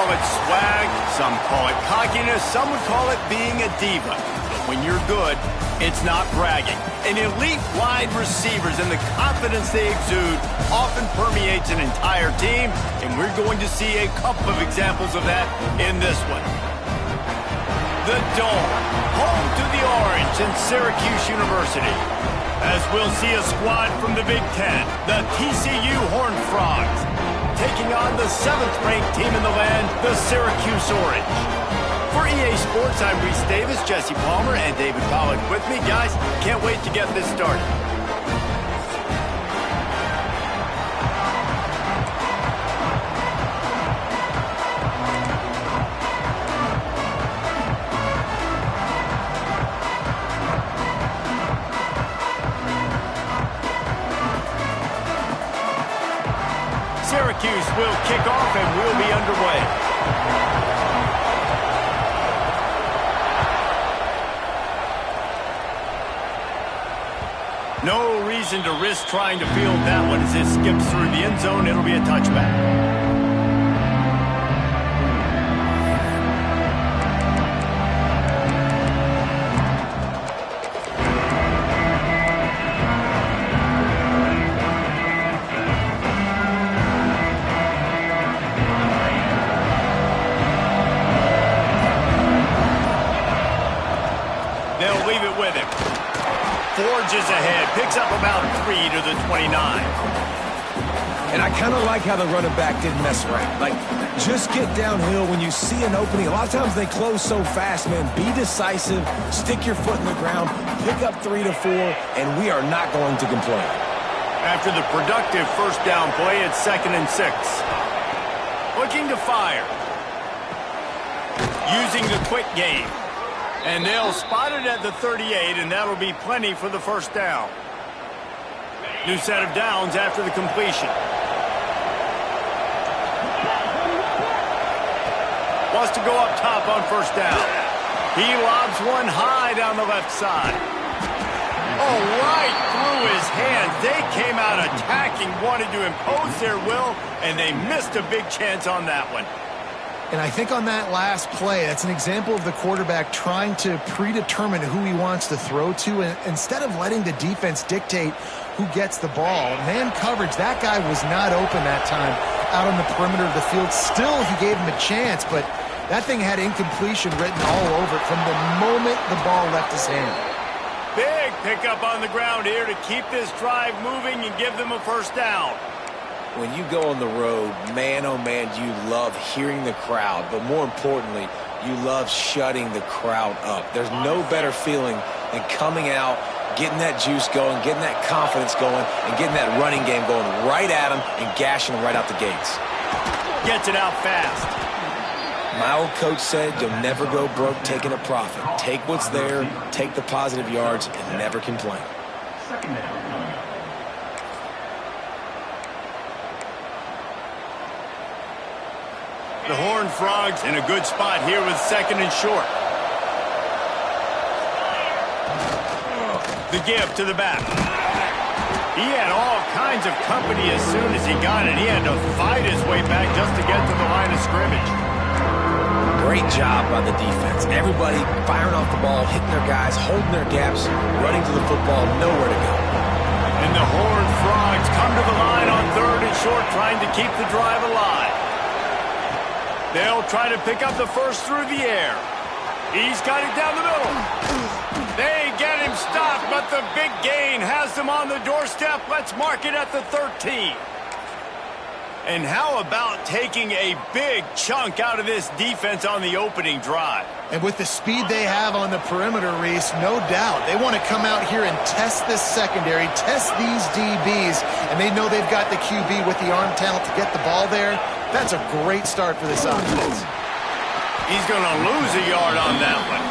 call it swag, some call it cockiness, some would call it being a diva. But when you're good, it's not bragging. And elite wide receivers and the confidence they exude often permeates an entire team, and we're going to see a couple of examples of that in this one. The Dome, home to the Orange and Syracuse University. As we'll see a squad from the Big Ten, the TCU Horned Frogs, taking on the 7th-ranked team in the land, the Syracuse Orange. For EA Sports, I'm Reese Davis, Jesse Palmer, and David Pollack with me. Guys, can't wait to get this started. Syracuse will kick off and we'll be underway. No reason to risk trying to field that one as it skips through the end zone. It'll be a touchback. They'll leave it with him. Forges ahead, picks up about 3 to the 29. And I kind of like how the running back didn't mess around. Like, just get downhill when you see an opening. A lot of times they close so fast, man. Be decisive, stick your foot in the ground, pick up 3 to 4, and we are not going to complain. After the productive first down play, it's 2nd and 6. Looking to fire. Using the quick game. And they'll spot it at the 38, and that'll be plenty for the first down. New set of downs after the completion. Wants to go up top on first down. He lobs one high down the left side. Oh, right through his hands. They came out attacking, wanted to impose their will, and they missed a big chance on that one. And I think on that last play, that's an example of the quarterback trying to predetermine who he wants to throw to, and instead of letting the defense dictate who gets the ball. Man coverage, that guy was not open that time out on the perimeter of the field. Still, he gave him a chance, but that thing had incompletion written all over it from the moment the ball left his hand. Big pickup on the ground here to keep this drive moving and give them a first down. When you go on the road, man, oh man, you love hearing the crowd. But more importantly, you love shutting the crowd up. There's no better feeling than coming out, getting that juice going, getting that confidence going, and getting that running game going right at them and gashing them right out the gates. Gets it out fast. My old coach said you'll never go broke taking a profit. Take what's there, take the positive yards, and never complain. The Horned Frogs in a good spot here with 2nd and short. The give to the back. He had all kinds of company as soon as he got it. He had to fight his way back just to get to the line of scrimmage. Great job by the defense. Everybody firing off the ball, hitting their guys, holding their gaps, running to the football, nowhere to go. And the Horned Frogs come to the line on 3rd and short, trying to keep the drive alive. They'll try to pick up the first through the air. He's got it down the middle. They get him stopped, but the big gain has them on the doorstep. Let's mark it at the 13. And how about taking a big chunk out of this defense on the opening drive? And with the speed they have on the perimeter, Reese, no doubt, they want to come out here and test this secondary, test these DBs, and they know they've got the QB with the arm talent to get the ball there. That's a great start for this offense. He's going to lose a yard on that one.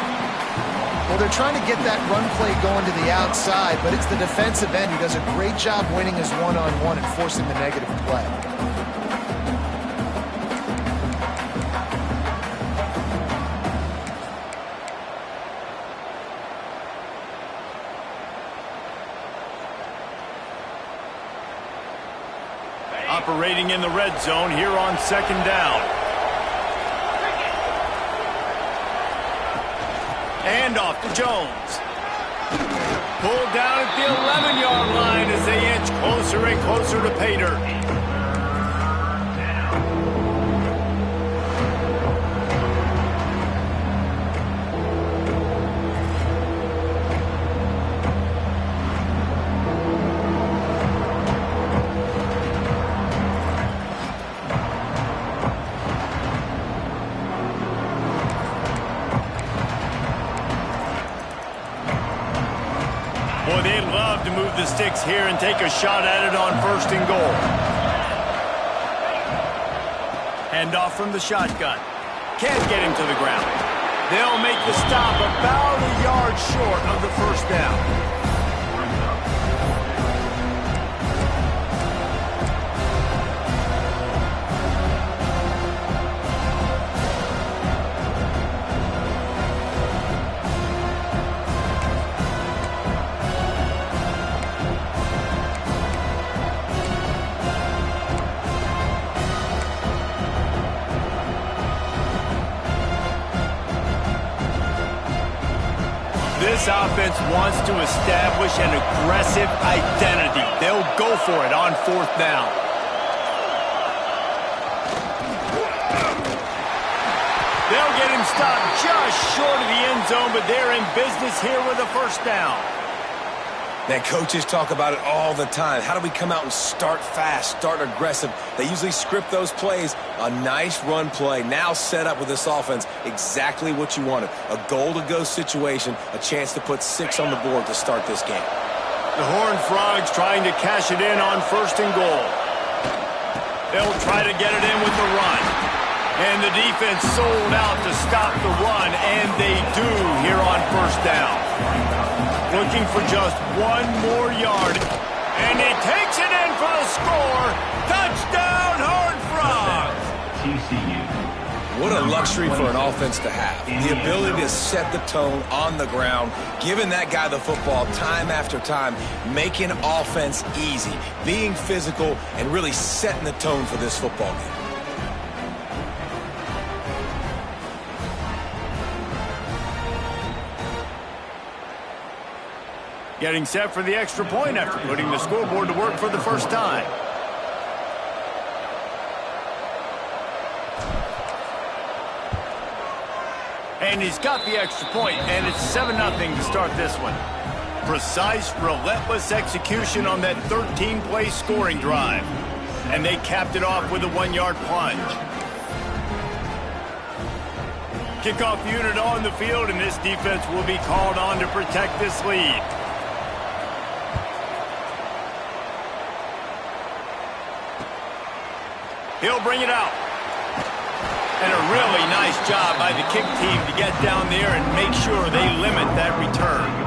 Well, they're trying to get that run play going to the outside, but it's the defensive end who does a great job winning his one-on-one and forcing the negative play. Operating in the red zone here on 2nd down. And off to Jones. Pulled down at the 11-yard line as they inch closer and closer to pay dirt. Boy, they'd love to move the sticks here and take a shot at it on 1st and goal. Handoff from the shotgun. Can't get him to the ground. They'll make the stop about a yard short of the 1st down. This offense wants to establish an aggressive identity. They'll go for it on 4th down. They'll get him stopped just short of the end zone, but they're in business here with a 1st down. Man, coaches talk about it all the time. How do we come out and start fast, start aggressive? They usually script those plays. A nice run play, now set up with this offense, exactly what you wanted. A goal-to-go situation, a chance to put 6 on the board to start this game. The Horned Frogs trying to cash it in on 1st and goal. They'll try to get it in with the run. And the defense sold out to stop the run, and they do here on 1st down. Looking for just 1 more yard. And he takes it in for the score. Touchdown, Horned Frogs! TCU. What a luxury for an offense to have. The ability to set the tone on the ground, giving that guy the football time after time, making offense easy, being physical, and really setting the tone for this football game. Getting set for the extra point after putting the scoreboard to work for the 1st time. And he's got the extra point, and it's 7-0 to start this one. Precise, relentless execution on that 13-play scoring drive. And they capped it off with a 1-yard plunge. Kickoff unit on the field, and this defense will be called on to protect this lead. He'll bring it out. And a really nice job by the kick team to get down there and make sure they limit that return.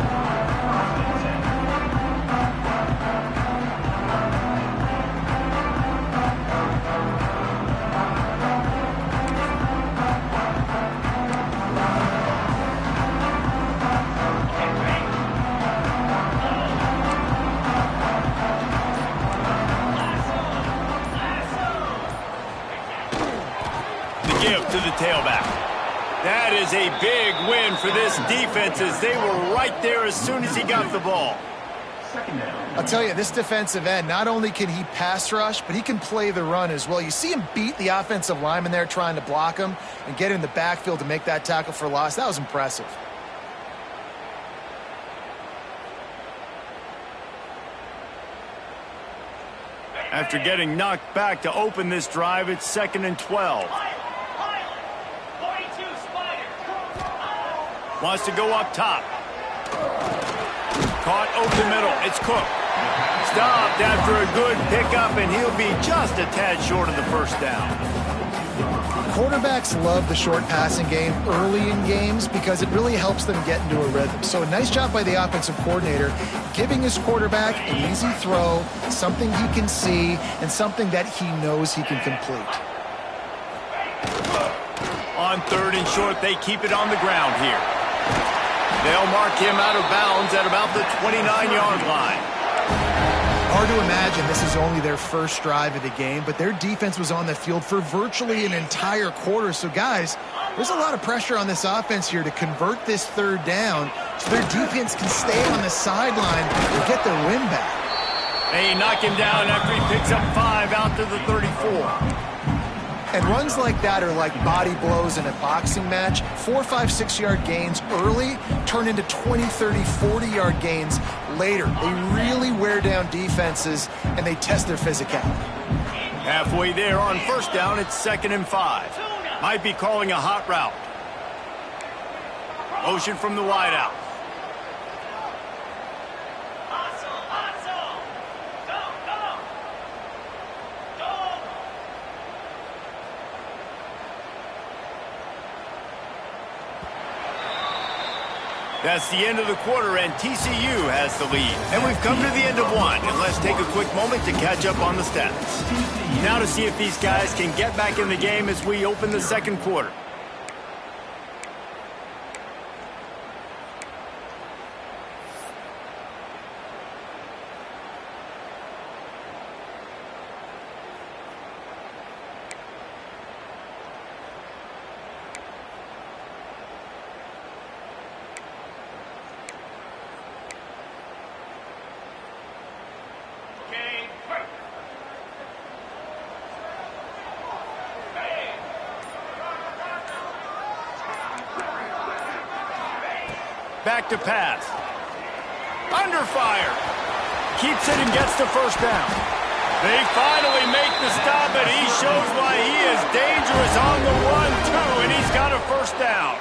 To the tailback. That is a big win for this defense as they were right there as soon as he got the ball. I'll tell you, this defensive end, not only can he pass rush, but he can play the run as well. You see him beat the offensive lineman there trying to block him and get in the backfield to make that tackle for loss. That was impressive. After getting knocked back to open this drive, it's 2nd and 12. Wants to go up top. Caught open middle. It's Cook. Stopped after a good pickup, and he'll be just a tad short of the 1st down. Quarterbacks love the short passing game early in games because it really helps them get into a rhythm. So a nice job by the offensive coordinator giving his quarterback an easy throw, something he can see, and something that he knows he can complete. On 3rd and short, they keep it on the ground here. They'll mark him out of bounds at about the 29-yard line. Hard to imagine this is only their first drive of the game, but their defense was on the field for virtually an entire quarter. So, guys, There's a lot of pressure on this offense here to convert this third down so their defense can stay on the sideline and get their win back. They knock him down after he picks up 5 out to the 34. And runs like that are like body blows in a boxing match. 4, 5, 6-yard gains early turn into 20, 30, 40-yard gains later. They really wear down defenses, and they test their physicality. Halfway there on first down, it's 2nd and 5. Might be calling a hot route. Motion from the wideout. That's the end of the quarter, and TCU has the lead. And we've come to the end of one, and let's take a quick moment to catch up on the stats. Now to see if these guys can get back in the game as we open the second quarter. Back to pass. Under fire. Keeps it and gets the first down. They finally make the stop, and he shows why he is dangerous on the run, too, and he's got a first down.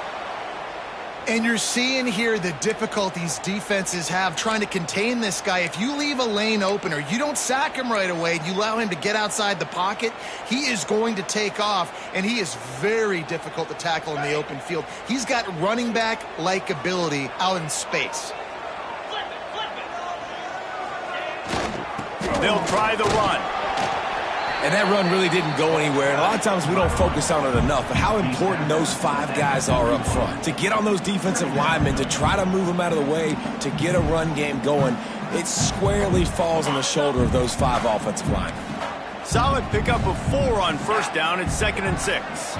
And you're seeing here the difficulties defenses have trying to contain this guy. If you leave a lane open or you don't sack him right away and you allow him to get outside the pocket, he is going to take off, and he is very difficult to tackle in the open field. He's got running back-like ability out in space. They'll try the run. And that run really didn't go anywhere. And a lot of times we don't focus on it enough. But how important those 5 guys are up front. To get on those defensive linemen, to try to move them out of the way, to get a run game going, it squarely falls on the shoulder of those 5 offensive linemen. Solid pickup of 4 on first down. It's 2nd and 6.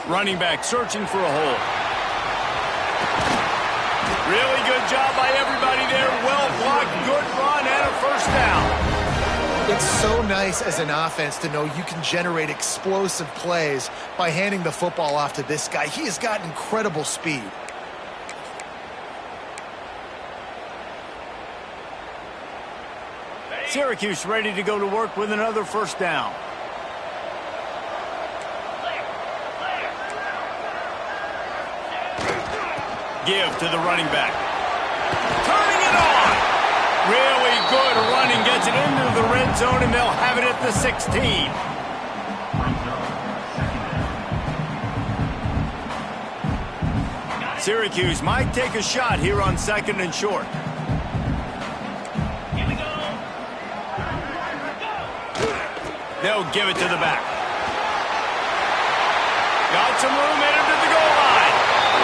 Running back searching for a hole. Really good job by everybody there. Well blocked, good run, and a first down. It's so nice as an offense to know you can generate explosive plays by handing the football off to this guy. He has got incredible speed. Syracuse ready to go to work with another first down. Give to the running back. Turning it on. Really good running. Gets it into the red zone, and they'll have it at the 16. Syracuse might take a shot here on 2nd and short. Here we go. They'll give it to the back. Got some room, headed to the goal line.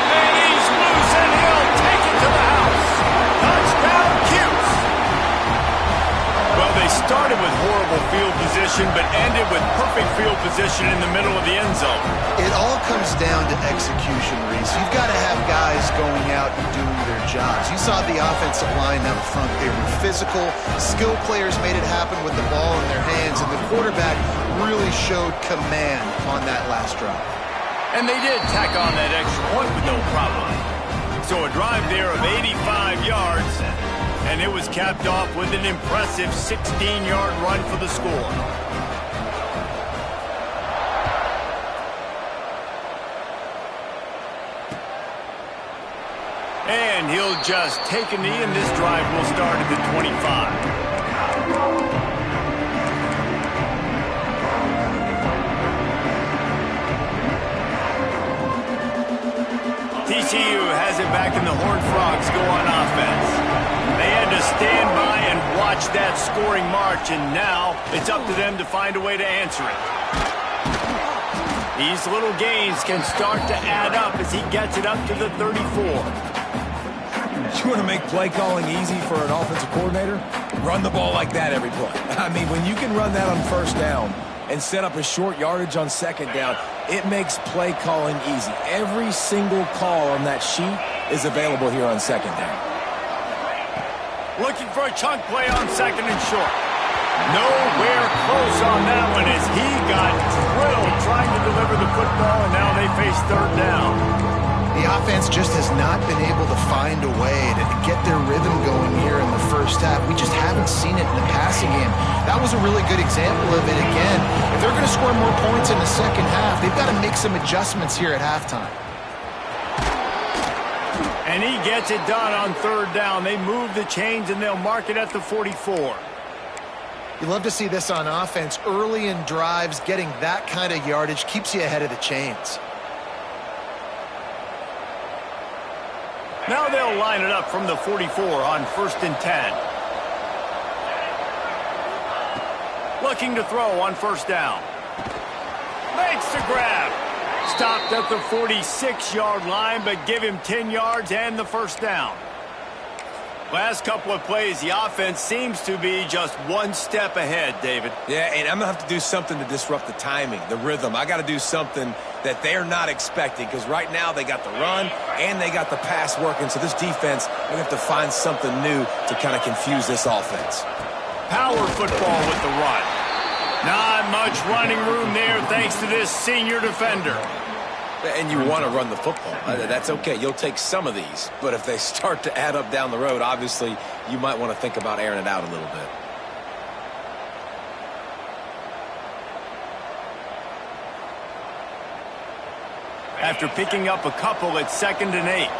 And he's loose, and he'll take it to the house. Touchdown, Cuse. Well, they started with horrible field position, but ended with perfect field position in the middle of the end zone. It all comes down to execution, Reese. You've got to have guys going out and doing their jobs. You saw the offensive line out front. They were physical. Skilled players made it happen with the ball in their hands, and the quarterback really showed command on that last drive. And they did tack on that extra point with no problem. So a drive there of 85 yards, and it was capped off with an impressive 16-yard run for the score. And he'll just take a knee, and this drive will start at the 25. TCU has it back, and the Horned Frogs go on offense. They had to stand by and watch that scoring march, and now it's up to them to find a way to answer it. These little gains can start to add up as he gets it up to the 34. You want to make play calling easy for an offensive coordinator? Run the ball like that every play. I mean, when you can run that on first down and set up a short yardage on second down, it makes play calling easy. Every single call on that sheet is available here on second down. Looking for a chunk play on second and short. Nowhere close on that one as he got drilled trying to deliver the football, and now they face third down. The offense just has not been able to find a way to get their rhythm going here in the first half. We just haven't seen it in the passing game. That was a really good example of it again. If they're going to score more points in the second half, they've got to make some adjustments here at halftime. And he gets it done on third down. They move the chains, and they'll mark it at the 44. You love to see this on offense. Early in drives, getting that kind of yardage keeps you ahead of the chains. Now they'll line it up from the 44 on 1st and 10. Looking to throw on first down. Makes the grab. Stopped at the 46-yard line, but give him 10 yards and the first down. Last couple of plays, the offense seems to be just one step ahead, David. Yeah, and I'm going to have to do something to disrupt the timing, the rhythm. I got to do something that they're not expecting because right now they got the run and they got the pass working. So this defense, they're going to have to find something new to kind of confuse this offense. Power football with the run. Not much running room there thanks to this senior defender. And you want to run the football. That's okay. You'll take some of these. But if they start to add up down the road, obviously, you might want to think about airing it out a little bit. After picking up a couple at 2nd and 8.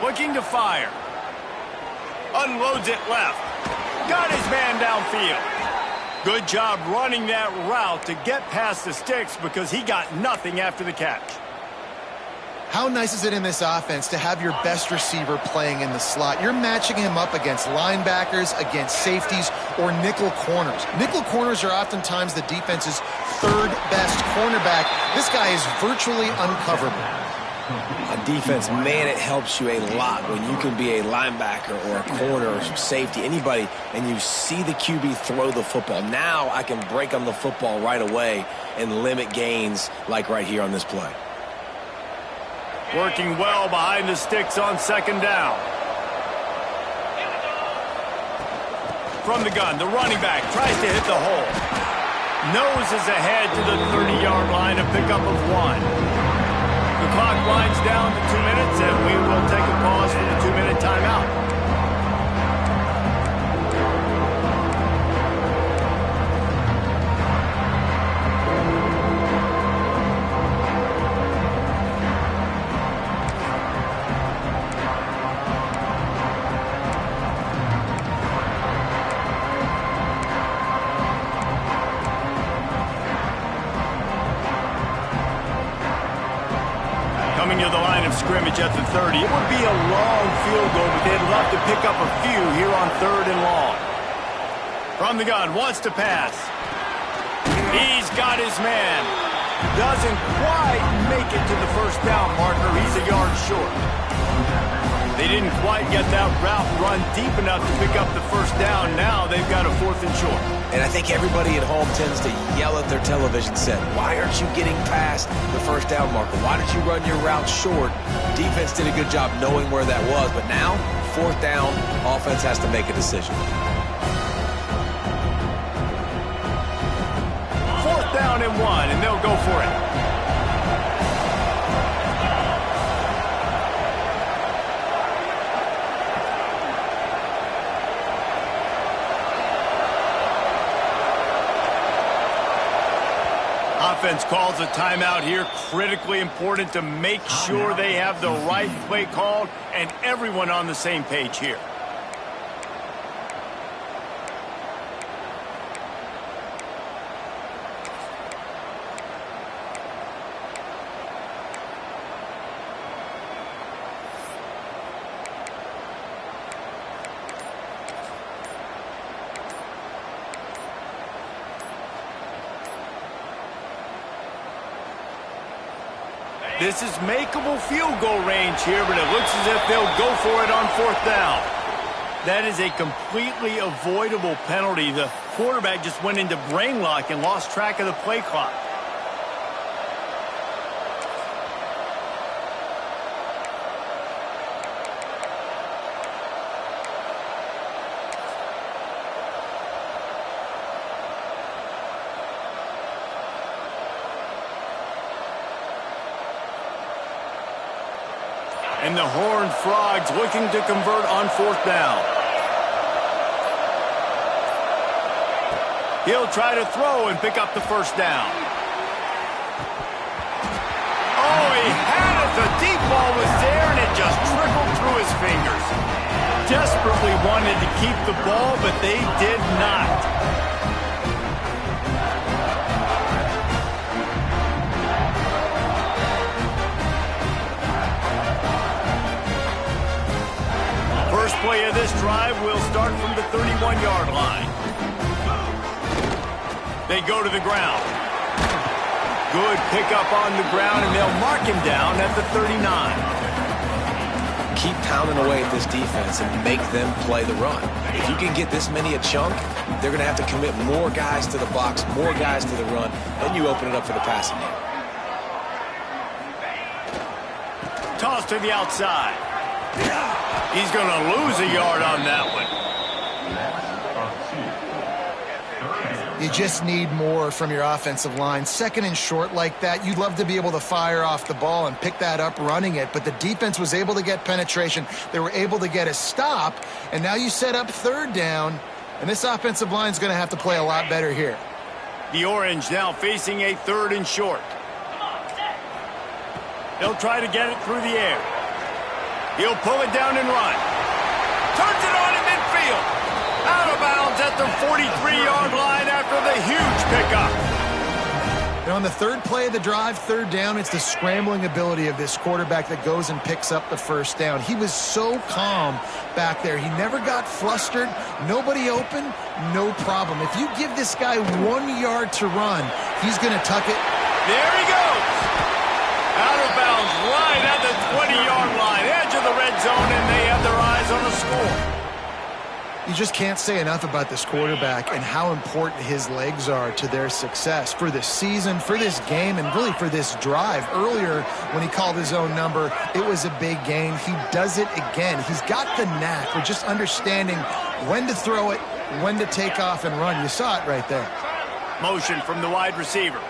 Looking to fire. Unloads it left. Got his man downfield. Good job running that route to get past the sticks because he got nothing after the catch. How nice is it in this offense to have your best receiver playing in the slot? You're matching him up against linebackers, against safeties, or nickel corners. Nickel corners are oftentimes the defense's third best cornerback. This guy is virtually uncoverable. On defense, man, it helps you a lot when you can be a linebacker or a corner or safety, anybody, and you see the QB throw the football. Now I can break on the football right away and limit gains like right here on this play. Working well behind the sticks on 2nd down. From the gun, the running back tries to hit the hole. Noses ahead to the 30-yard line, a pickup of 1. The clock winds down to 2 minutes, and we will take a pause for the 2-minute timeout. Coming to the line of scrimmage at the 30. It would be a long field goal, but they'd love to pick up a few here on 3rd and long. From the gun, wants to pass. He's got his man. Doesn't quite make it to the first down marker. He's a yard short. They didn't quite get that route run deep enough to pick up the first down. Now they've got a 4th and short. And I think everybody at home tends to yell at their television set, why aren't you getting past the first down marker? Why did you run your route short? Defense did a good job knowing where that was, but now, 4th down, offense has to make a decision. 4th down and 1, and they'll go for it. Offense calls a timeout here. Critically important to make sure they have the right play called and everyone on the same page here. This is makeable field goal range here, but it looks as if they'll go for it on 4th down. That is a completely avoidable penalty. The quarterback just went into brain lock and lost track of the play clock. And the Horned Frogs looking to convert on 4th down. He'll try to throw and pick up the 1st down. Oh, he had it. The deep ball was there, and it just trickled through his fingers. Desperately wanted to keep the ball, but they did not. First play of this drive will start from the 31-yard line. They go to the ground. Good pickup on the ground, and they'll mark him down at the 39. Keep pounding away at this defense and make them play the run. If you can get this many a chunk, they're going to have to commit more guys to the box, more guys to the run, then you open it up for the passing game. Toss to the outside. He's going to lose a yard on that one. You just need more from your offensive line. 2nd and short like that, you'd love to be able to fire off the ball and pick that up running it, but the defense was able to get penetration. They were able to get a stop, and now you set up 3rd down, and this offensive line is going to have to play a lot better here. The Orange now facing a 3rd and short. They'll try to get it through the air. He'll pull it down and run. Turns it on in midfield. Out of bounds at the 43-yard line after the huge pickup. And on the 3rd play of the drive, 3rd down, it's the scrambling ability of this quarterback that goes and picks up the 1st down. He was so calm back there. He never got flustered. Nobody open, no problem. If you give this guy 1 yard to run, he's going to tuck it. There he goes. Out of bounds right at the 20-yard line, edge of the red zone, and they have their eyes on the score. You just can't say enough about this quarterback and how important his legs are to their success for this season, for this game, and really for this drive. Earlier, when he called his own number, it was a big gain. He does it again. He's got the knack for just understanding when to throw it, when to take off and run. You saw it right there. Motion from the wide receiver.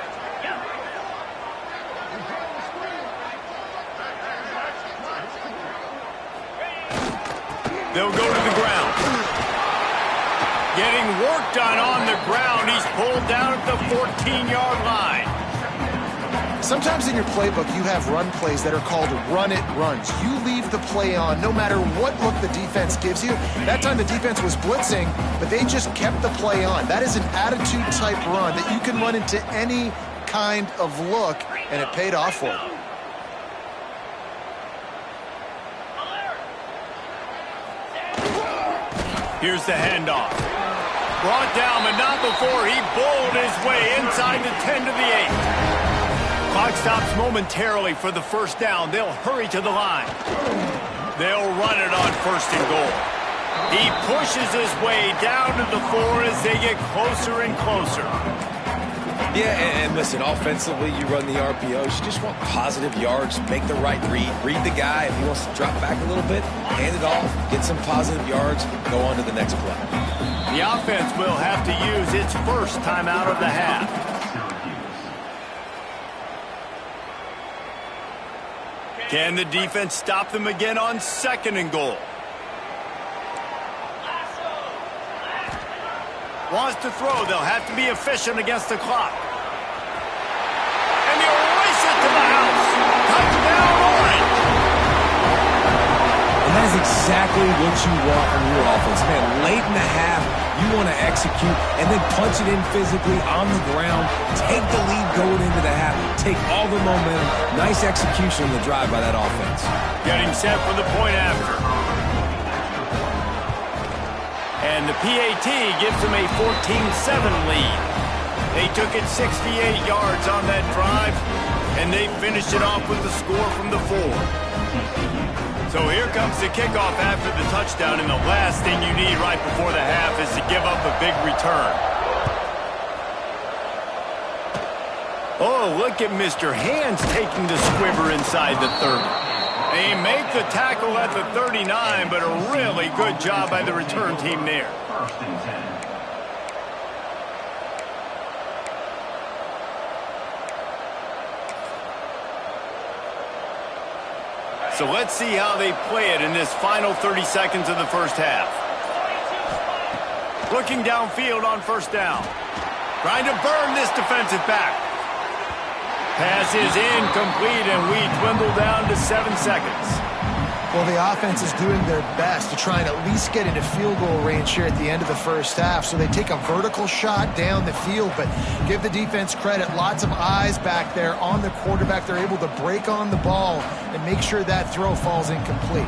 They'll go to the ground. Getting work done on the ground. He's pulled down at the 14-yard line. Sometimes in your playbook, you have run plays that are called run-it runs. You leave the play on no matter what look the defense gives you. That time the defense was blitzing, but they just kept the play on. That is an attitude-type run that you can run into any kind of look, and it paid off for them. Here's the handoff. Brought down, but not before he bowled his way inside the 10 to the 8. Clock stops momentarily for the 1st down. They'll hurry to the line. They'll run it on 1st and goal. He pushes his way down to the 4 as they get closer and closer. Yeah, and listen, offensively, you run the RPOs. You just want positive yards, make the right read. Read the guy. If he wants to drop back a little bit, hand it off, get some positive yards, go on to the next play. The offense will have to use its 1st timeout of the half. Can the defense stop them again on 2nd and goal? Wants to throw. They'll have to be efficient against the clock. And they'll race it to the house. Touchdown, Orange. And that is exactly what you want from your offense. Man, late in the half, you want to execute and then punch it in physically on the ground. Take the lead going into the half. Take all the momentum. Nice execution on the drive by that offense. Getting set for the point after. And the PAT gives them a 14-7 lead. They took it 68 yards on that drive, and they finished it off with the score from the 4. So here comes the kickoff after the touchdown, and the last thing you need right before the half is to give up a big return. Oh, look at Mr. Hands taking the squibber inside the 30. They make the tackle at the 39, but a really good job by the return team there. First and 10. So let's see how they play it in this final 30 seconds of the first half. Looking downfield on first down. Trying to burn this defensive back. Pass is incomplete, and we dwindle down to 7 seconds. Well, the offense is doing their best to try and at least get into field goal range here at the end of the first half. So they take a vertical shot down the field, but give the defense credit. Lots of eyes back there on the quarterback. They're able to break on the ball and make sure that throw falls incomplete.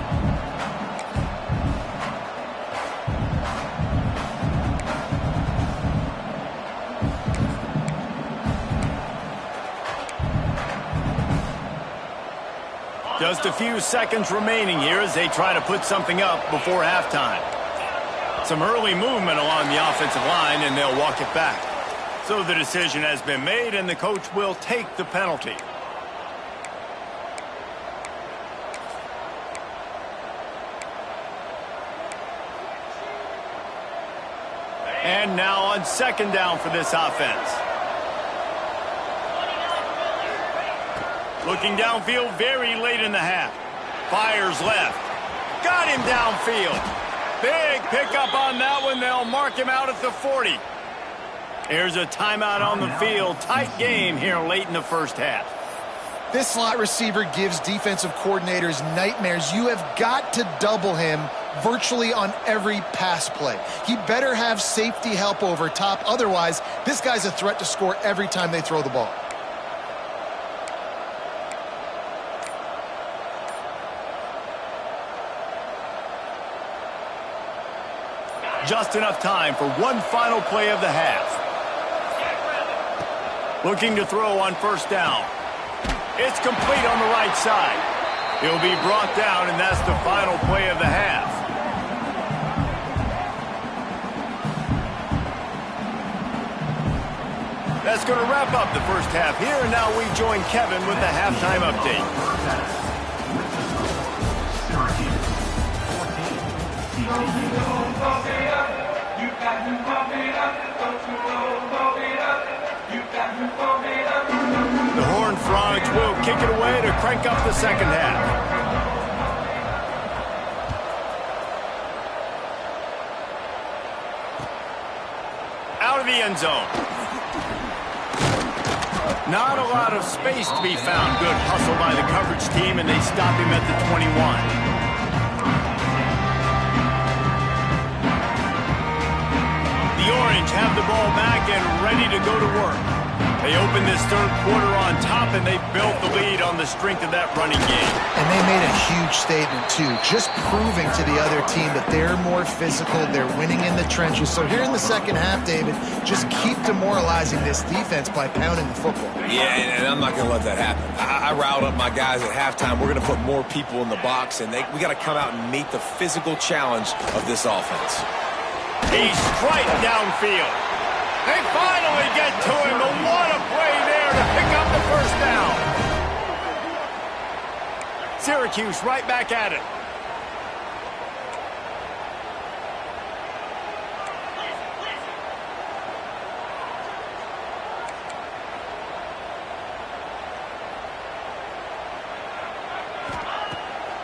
Just a few seconds remaining here as they try to put something up before halftime. Some early movement along the offensive line, and they'll walk it back. So the decision has been made, and the coach will take the penalty. And now on second down for this offense. Looking downfield very late in the half. Fires left. Got him downfield. Big pickup on that one. They'll mark him out at the 40. Here's a timeout on the field. Tight game here late in the first half. This slot receiver gives defensive coordinators nightmares. You have got to double him virtually on every pass play. He better have safety help over top. Otherwise, this guy's a threat to score every time they throw the ball. Just enough time for one final play of the half. Looking to throw on first down. It's complete on the right side. He'll be brought down, and that's the final play of the half. That's going to wrap up the first half here, and now we join Kevin with the halftime update. Syracuse 14, TCU. The Horned Frogs will kick it away to crank up the second half. Out of the end zone. Not a lot of space to be found. Good hustle by the coverage team, and they stop him at the 21. The Orange have the ball back and ready to go to work. They open this third quarter on top, and they built the lead on the strength of that running game. And they made a huge statement, too, just proving to the other team that they're more physical, they're winning in the trenches. So here in the second half, David, just keep demoralizing this defense by pounding the football. Yeah, and I'm not going to let that happen. I riled up my guys at halftime. We're going to put more people in the box, and we got to come out and meet the physical challenge of this offense. He's straight downfield. They finally get to him, but what a play there to pick up the first down. Syracuse right back at it.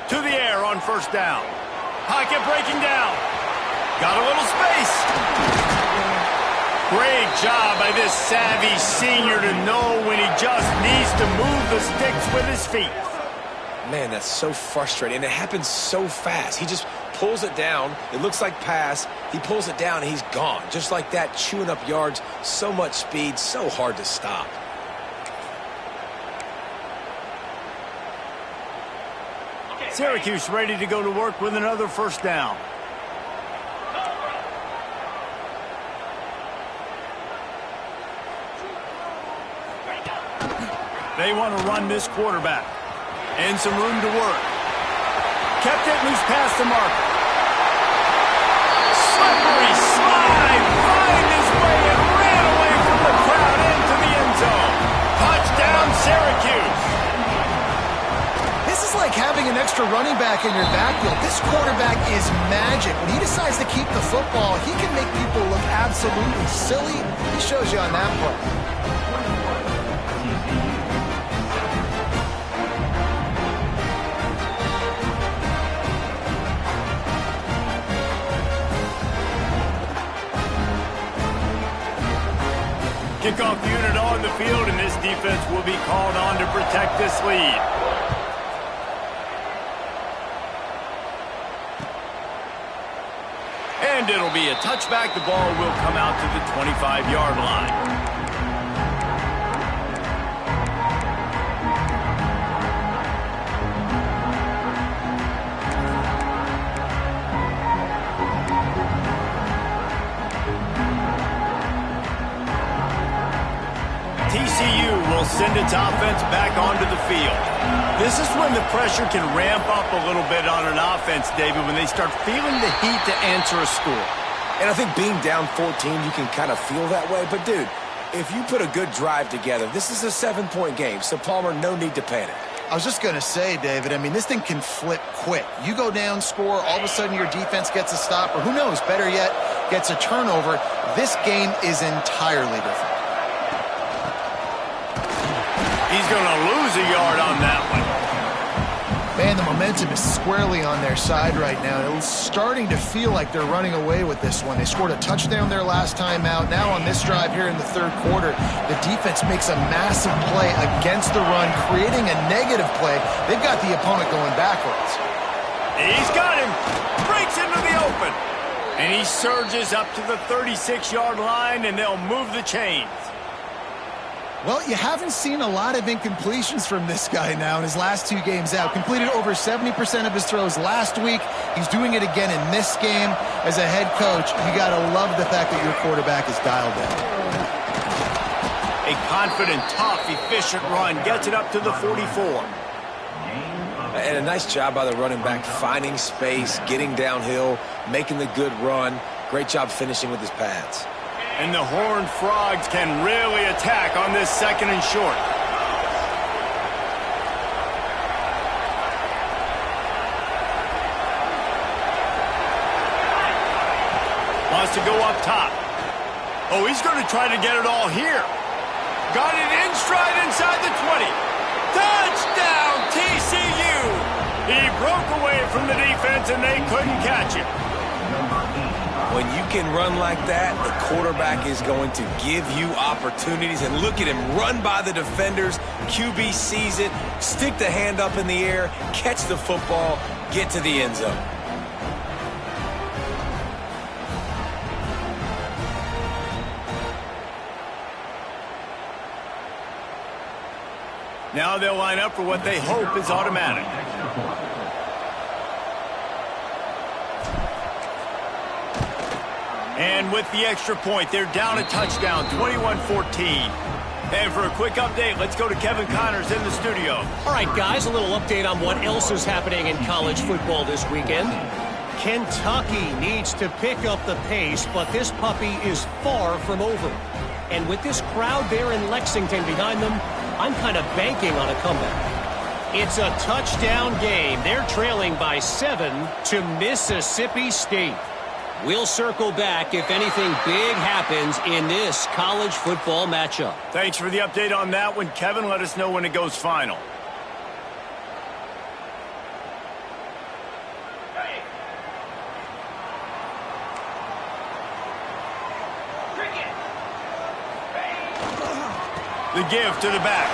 To the air on first down. Pocket breaking down. Got a little space. Great job by this savvy senior to know when he just needs to move the sticks with his feet. Man, that's so frustrating, and it happens so fast. He just pulls it down. It looks like pass. He pulls it down, and he's gone. Just like that, chewing up yards. So much speed, so hard to stop. Syracuse ready to go to work with another first down. They want to run this quarterback. And some room to work. Kept it loose past the marker. Slippery slide. Find his way and ran away from the crowd into the end zone. Touchdown, Syracuse. This is like having an extra running back in your backfield. This quarterback is magic. When he decides to keep the football, he can make people look absolutely silly. He shows you on that play. Kickoff unit on the field, and this defense will be called on to protect this lead. And it'll be a touchback. The ball will come out to the 25-yard line. TCU will send its offense back onto the field. This is when the pressure can ramp up a little bit on an offense, David, when they start feeling the heat to answer a score. And I think being down 14, you can kind of feel that way. But, dude, if you put a good drive together, this is a 7-point game. So, Palmer, no need to panic. I was just going to say, David, I mean, this thing can flip quick. You go down, score, all of a sudden your defense gets a stop, or who knows, better yet, gets a turnover. This game is entirely different. He's going to lose a yard on that one. Man, the momentum is squarely on their side right now. It's starting to feel like they're running away with this one. They scored a touchdown their last time out. Now on this drive here in the third quarter, the defense makes a massive play against the run, creating a negative play. They've got the opponent going backwards. He's got him. Breaks into the open. And he surges up to the 36-yard line, and they'll move the chains. Well, you haven't seen a lot of incompletions from this guy now in his last 2 games out. Completed over 70% of his throws last week. He's doing it again in this game. As a head coach, you got to love the fact that your quarterback is dialed in. A confident, tough, efficient run gets it up to the 44. And a nice job by the running back, finding space, getting downhill, making the good run. Great job finishing with his pads. And the Horned Frogs can really attack on this second and short. Wants to go up top. Oh, he's going to try to get it all here. Got it in stride inside the 20. Touchdown, TCU! He broke away from the defense, and they couldn't catch him. When you can run like that, the quarterback is going to give you opportunities. And look at him run by the defenders. QB sees it, stick the hand up in the air, catch the football, get to the end zone. Now they'll line up for what they hope is automatic. And with the extra point, they're down a touchdown, 21-14. And for a quick update, let's go to Kevin Connors in the studio. All right, guys, a little update on what else is happening in college football this weekend. Kentucky needs to pick up the pace, but this puppy is far from over. And with this crowd there in Lexington behind them, I'm kind of banking on a comeback. It's a touchdown game. They're trailing by 7 to Mississippi State. We'll circle back if anything big happens in this college football matchup. Thanks for the update on that one, Kevin. Let us know when it goes final. The give to the back.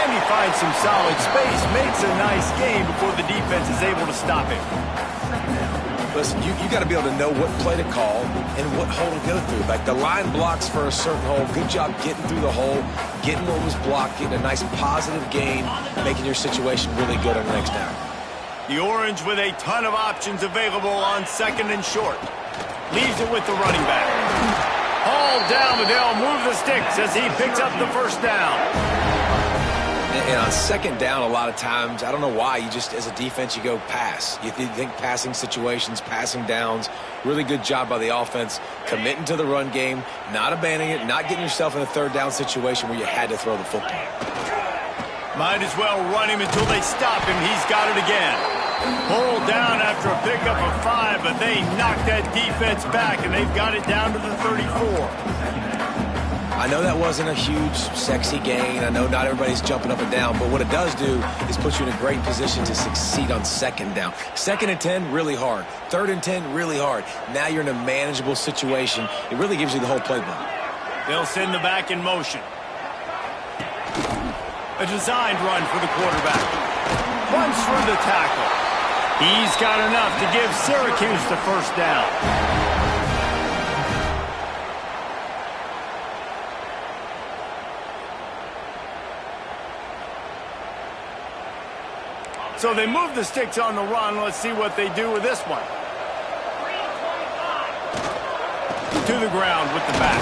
And he finds some solid space, makes a nice game before the defense is able to stop him. Listen, you got to be able to know what play to call and what hole to go through. Like the line blocks for a certain hole. Good job getting through the hole, getting what was blocked, getting a nice positive gain, making your situation really good on the next down. The Orange with a ton of options available on second and short. Leaves it with the running back. Hauled down, but they'll move the sticks as he picks up the first down. And on second down, a lot of times, I don't know why, you just, as a defense, you go pass. You think passing situations, passing downs. Really good job by the offense, committing to the run game, not abandoning it, not getting yourself in a third down situation where you had to throw the football. Might as well run him until they stop him. He's got it again. Pulled down after a pickup of 5, but they knocked that defense back, and they've got it down to the 34. I know that wasn't a huge, sexy gain. I know not everybody's jumping up and down, but what it does do is put you in a great position to succeed on second down. Second and 10, really hard. Third and 10, really hard. Now you're in a manageable situation. It really gives you the whole playbook. They'll send the back in motion. A designed run for the quarterback. Runs through the tackle. He's got enough to give Syracuse the first down. So they move the sticks on the run. Let's see what they do with this one. To the ground with the back.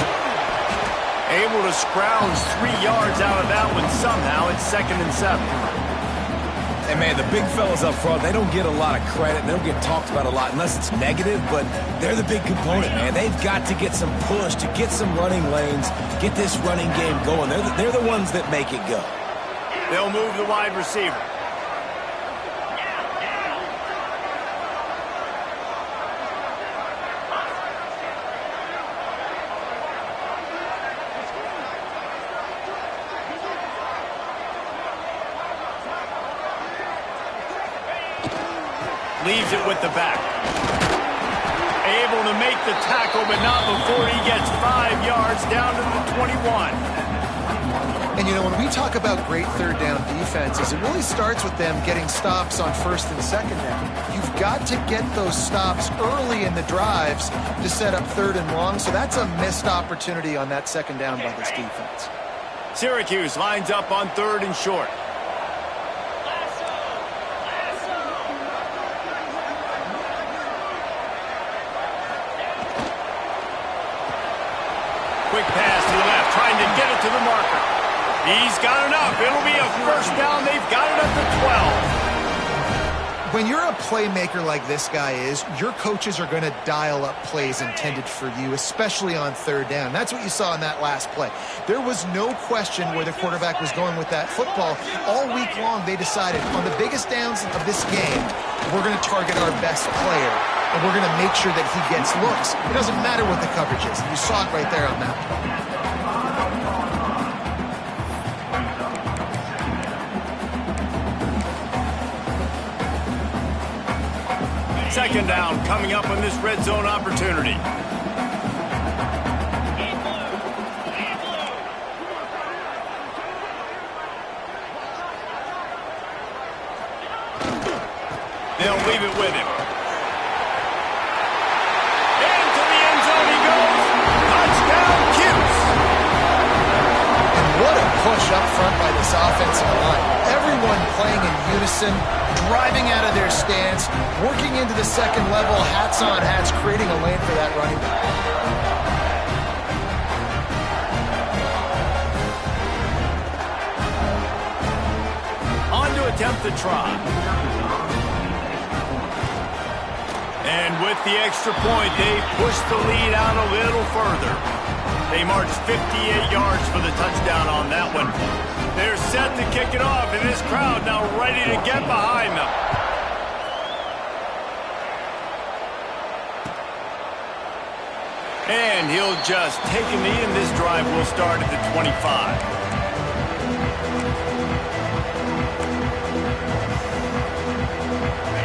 Able to scrounge 3 yards out of that one somehow. It's 2nd and 7. Hey, man, the big fellas up front, they don't get a lot of credit. They don't get talked about a lot unless it's negative, but they're the big component, man. They've got to get some push, to get some running lanes, get this running game going. They're the ones that make it go. They'll move the wide receiver. Leaves it with the back. Able to make the tackle, but not before he gets 5 yards down to the 21. And, you know, when we talk about great third down defenses, it really starts with them getting stops on first and second down. You've got to get those stops early in the drives to set up third and long, so that's a missed opportunity on that second down by this defense. Syracuse lines up on 3rd and short. Quick pass to the left, trying to get it to the marker. He's got enough. It'll be a first down. They've got it up to 12. When you're a playmaker like this guy is, your coaches are going to dial up plays intended for you, especially on third down. That's what you saw in that last play. There was no question where the quarterback was going with that football. All week long, they decided on the biggest downs of this game, we're going to target our best player, and we're going to make sure that he gets looks. It doesn't matter what the coverage is. You saw it right there on that play. Second down coming up on this red zone opportunity. They'll leave it with him. Into the end zone he goes. Touchdown, Cuse. And what a push up front by this offensive line. Everyone playing in unison, driving out of their stance, working into the second level, hats on hats, creating a lane for that running back. On to attempt the try. And with the extra point, they push the lead out a little further. They march 58 yards for the touchdown on that one. They're set to kick it off, and this crowd now ready to get behind them. And he'll just take a knee, and this drive will start at the 25.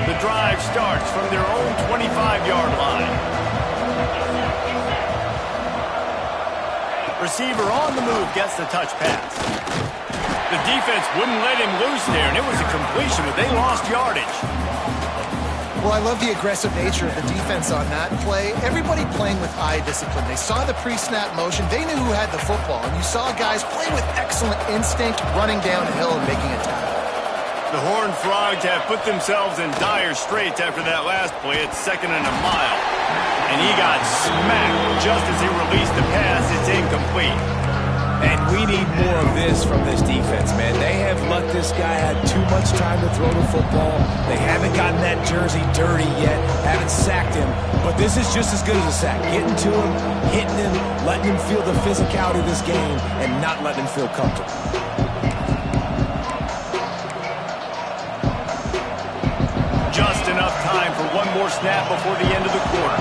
The drive starts from their own 25-yard line. Receiver on the move gets the touch pass. The defense wouldn't let him loose there, and it was a completion, but they lost yardage. Well, I love the aggressive nature of the defense on that play. Everybody playing with eye discipline. They saw the pre-snap motion. They knew who had the football, and you saw guys play with excellent instinct, running downhill and making a tackle. The Horned Frogs have put themselves in dire straits after that last play. It's 2nd and a mile. And he got smacked just as he released the pass. It's incomplete. And we need more of this from this defense, man. They have let this guy have too much time to throw the football. They haven't gotten that jersey dirty yet, haven't sacked him. But this is just as good as a sack. Getting to him, hitting him, letting him feel the physicality of this game, and not letting him feel comfortable. Just enough time for one more snap before the end of the quarter.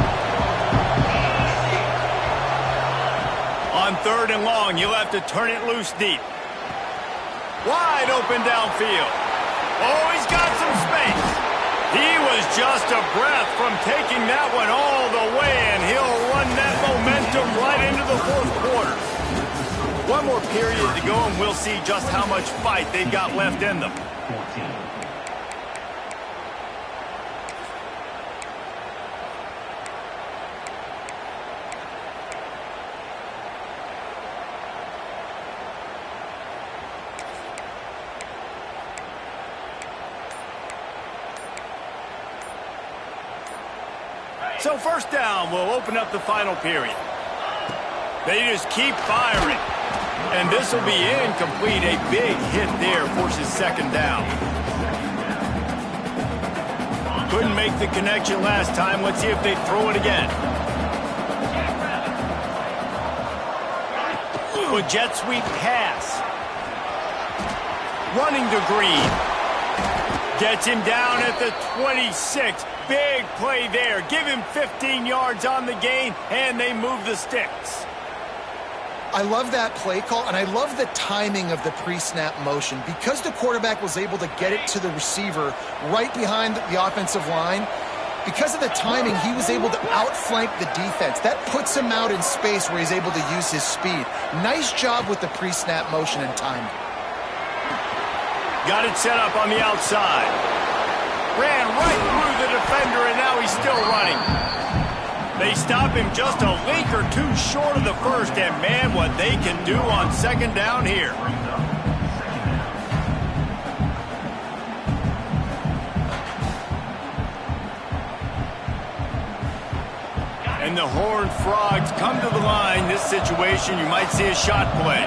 On 3rd and long, you'll have to turn it loose deep. Wide open downfield. Oh, he's got some space. He was just a breath from taking that one all the way, and he'll run that momentum right into the 4th quarter. One more period to go, and we'll see just how much fight they've got left in them. 14. So 1st down will open up the final period. They just keep firing. And this will be incomplete. A big hit there forces 2nd down. Couldn't make the connection last time. Let's see if they throw it again. A jet sweep pass. Running to Green. Gets him down at the 26. Big play there. Give him 15 yards on the gain, and they move the sticks. I love that play call, and I love the timing of the pre-snap motion. Because the quarterback was able to get it to the receiver right behind the offensive line, because of the timing, he was able to outflank the defense. That puts him out in space where he's able to use his speed. Nice job with the pre-snap motion and timing. Got it set up on the outside. Ran right through the defender, and now he's still running. They stop him just a link or two short of the 1st, and man, what they can do on 2nd down here. And the Horned Frogs come to the line. This situation, you might see a shot play.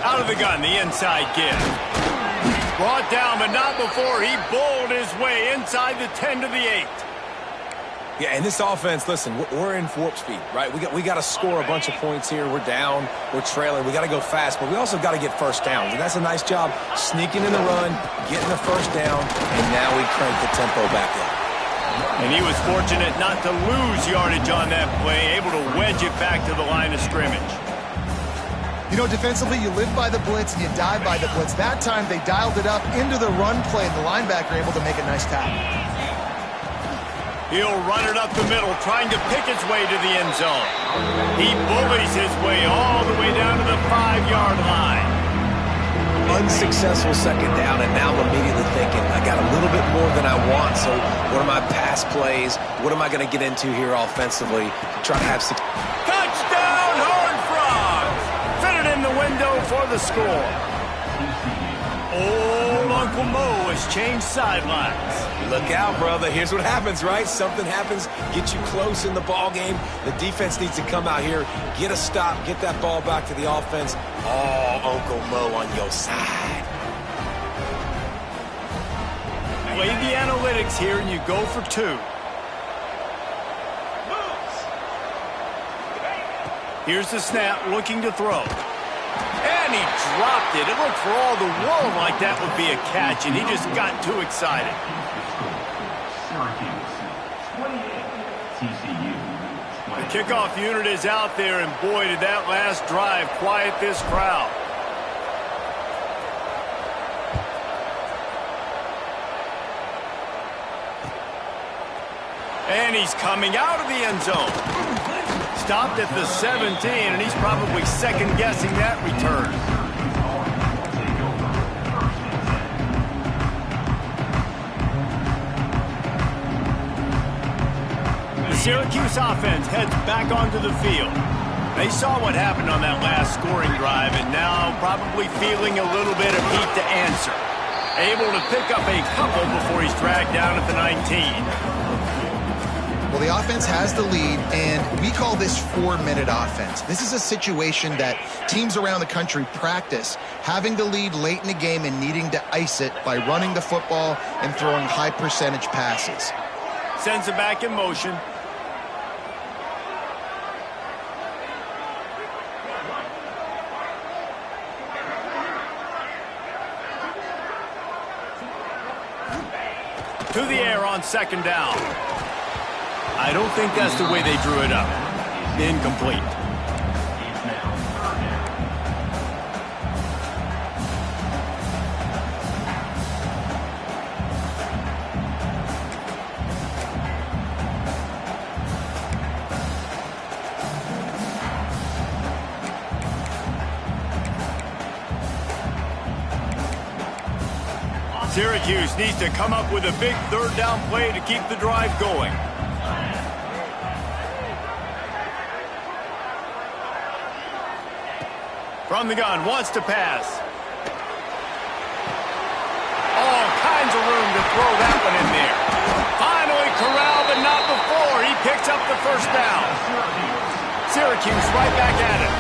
Out of the gun, the inside give. Brought down, but not before he bowled his way inside the 10 to the 8. Yeah, and this offense, listen, we're in warp speed, right? We got to score a bunch of points here. We're down, we're trailing. We got to go fast, but we also got to get 1st downs. And that's a nice job sneaking in the run, getting the 1st down, and now we crank the tempo back up. And he was fortunate not to lose yardage on that play, able to wedge it back to the line of scrimmage. You know, defensively, you live by the blitz and you die by the blitz. That time, they dialed it up into the run play, and the linebacker able to make a nice tackle. He'll run it up the middle, trying to pick his way to the end zone. He bullies his way all the way down to the 5-yard line. Unsuccessful 2nd down, and now I'm immediately thinking, I got a little bit more than I want, so what are my pass plays? What am I going to get into here offensively to try to have success? Touchdown, Horned Frogs! Fitted in the window for the score. Old Uncle Mo has changed sidelines. Look out, brother. Here's what happens, right? Something happens, get you close in the ball game. The defense needs to come out here, get a stop, get that ball back to the offense. Oh, Uncle Mo on your side. Play the analytics here, and you go for 2. Here's the snap, looking to throw. And he dropped it. It looked for all the world like that would be a catch, and he just got too excited. Syracuse 28, TCU 20. The kickoff unit is out there, and boy, did that last drive quiet this crowd. And he's coming out of the end zone. Stopped at the 17, and he's probably second-guessing that return. The Syracuse offense heads back onto the field. They saw what happened on that last scoring drive, and now probably feeling a little bit of heat to answer. Able to pick up a couple before he's dragged down at the 19. Well, Well, the offense has the lead, and we call this 4-minute offense. This is a situation that teams around the country practice, having the lead late in the game and needing to ice it by running the football and throwing high-percentage passes. Sends it back in motion. To the air on second down. I don't think that's the way they drew it up. Incomplete. Syracuse needs to come up with a big third down play to keep the drive going. From the gun, wants to pass. All kinds of room to throw that one in there. Finally corralled, but not before. He picks up the first down. Syracuse right back at it.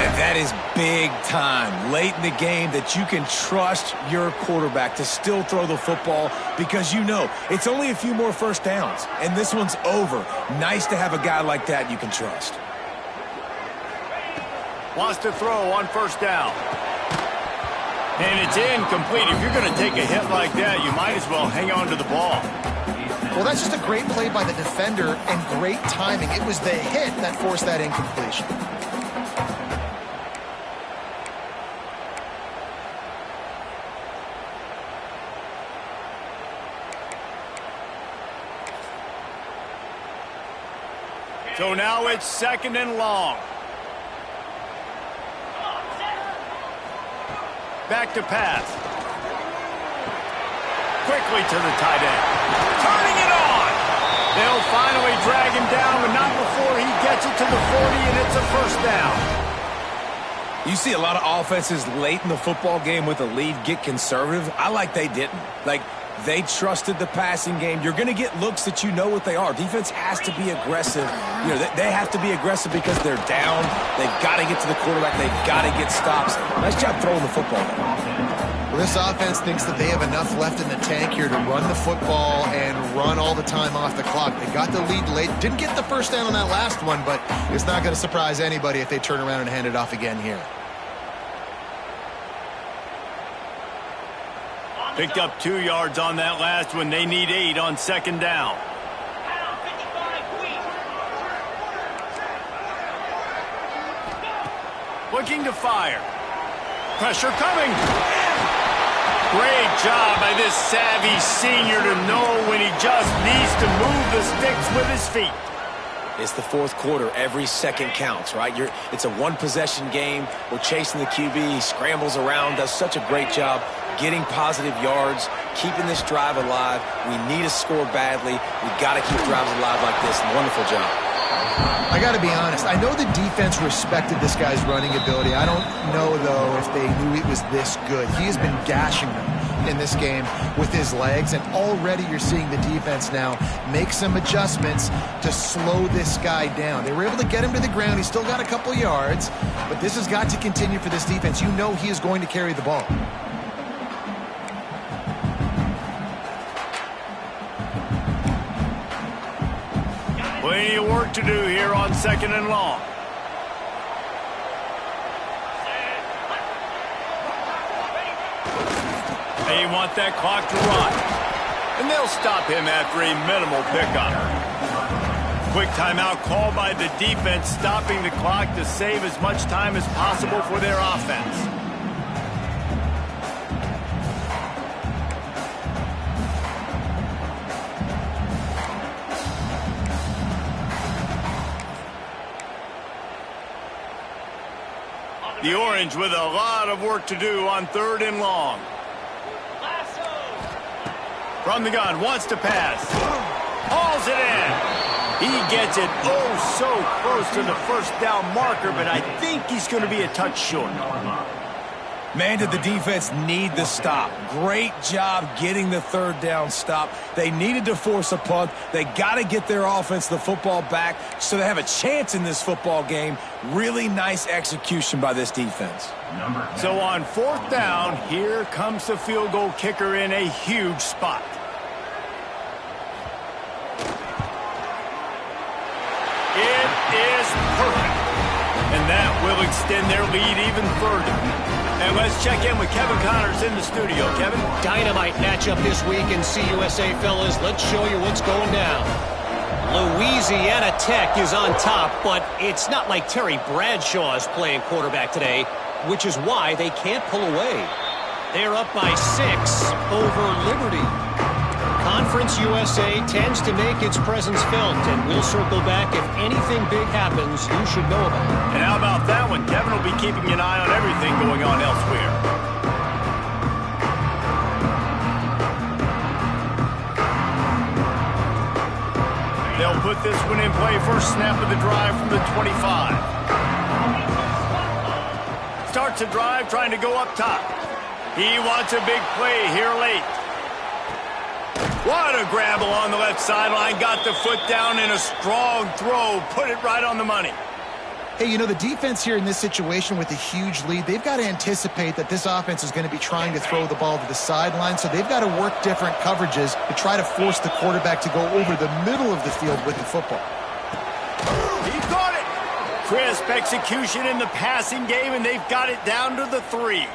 And that is big time late in the game that you can trust your quarterback to still throw the football because you know it's only a few more first downs, and this one's over. Nice to have a guy like that you can trust. Wants to throw on first down. And it's incomplete. If you're going to take a hit like that, you might as well hang on to the ball. Well, that's just a great play by the defender and great timing. It was the hit that forced that incompletion. So now it's second and long. Back to pass. Quickly to the tight end. Turning it on. They'll finally drag him down, but not before he gets it to the 40, and it's a first down. You see a lot of offenses late in the football game with a lead get conservative. I like they didn't. They trusted the passing game. You're going to get looks that you know what they are. Defense has to be aggressive. They have to be aggressive because they're down. They've got to get to the quarterback. They've got to get stops. Nice job throwing the football. Well, this offense thinks that they have enough left in the tank here to run the football and run all the time off the clock. They got the lead late. Didn't get the first down on that last one, but it's not going to surprise anybody if they turn around and hand it off again here. Picked up 2 yards on that last one. They need 8 on second down. Looking to fire. Pressure coming. Great job by this savvy senior to know when he just needs to move the sticks with his feet. It's the fourth quarter. Every second counts, right? It's a one-possession game. We're chasing the QB. He scrambles around, does such a great job getting positive yards, keeping this drive alive. We need to score badly. We got to keep drives alive like this. Wonderful job. I got to be honest. I know the defense respected this guy's running ability. I don't know, though, if they knew he was this good. He has been gashing them in this game with his legs, and already you're seeing the defense now make some adjustments to slow this guy down. They were able to get him to the ground. He's still got a couple yards, but this has got to continue for this defense. You know he is going to carry the ball. Plenty of work to do here on second and long. They want that clock to run. And they'll stop him after a minimal pickup. Quick timeout called by the defense, stopping the clock to save as much time as possible for their offense. The Orange with a lot of work to do on third and long. From the gun, wants to pass. Hauls it in. He gets it so close to the first down marker, but I think he's going to be a touch short. Man, did the defense need the stop. Great job getting the third down stop. They needed to force a punt. They got to get their offense the football back so they have a chance in this football game. Really nice execution by this defense. So on 4th down, here comes the field goal kicker in a huge spot. It is perfect. And that will extend their lead even further. And let's check in with Kevin Connors in the studio. Kevin? Dynamite matchup this week in CUSA, fellas. Let's show you what's going down. Louisiana Tech is on top, but it's not like Terry Bradshaw is playing quarterback today, which is why they can't pull away. They're up by 6 over Liberty. Conference USA tends to make its presence felt, and we'll circle back if anything big happens you should know about. And how about that one? Kevin will be keeping an eye on everything going on elsewhere. They'll put this one in play. First snap of the drive from the 25. Starts a drive trying to go up top. He wants a big play here late. What a grab along the left sideline. Got the foot down in a strong throw. Put it right on the money. Hey, you know, the defense here in this situation with a huge lead, they've got to anticipate that this offense is going to be trying to throw the ball to the sideline, so they've got to work different coverages to try to force the quarterback to go over the middle of the field with the football. He caught it. Crisp execution in the passing game, and they've got it down to the 3.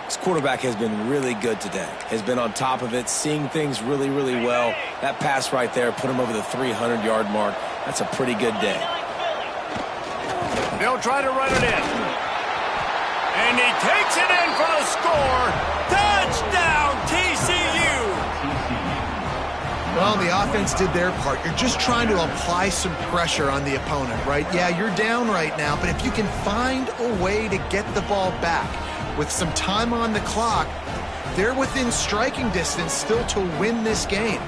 This quarterback has been really good today. Has been on top of it, seeing things really, really well. That pass right there put him over the 300-yard mark. That's a pretty good day. They'll try to run it in. And he takes it in for the score. Touchdown, TCU! Well, the offense did their part. You're just trying to apply some pressure on the opponent, right? Yeah, you're down right now, but if you can find a way to get the ball back with some time on the clock, they're within striking distance still to win this game.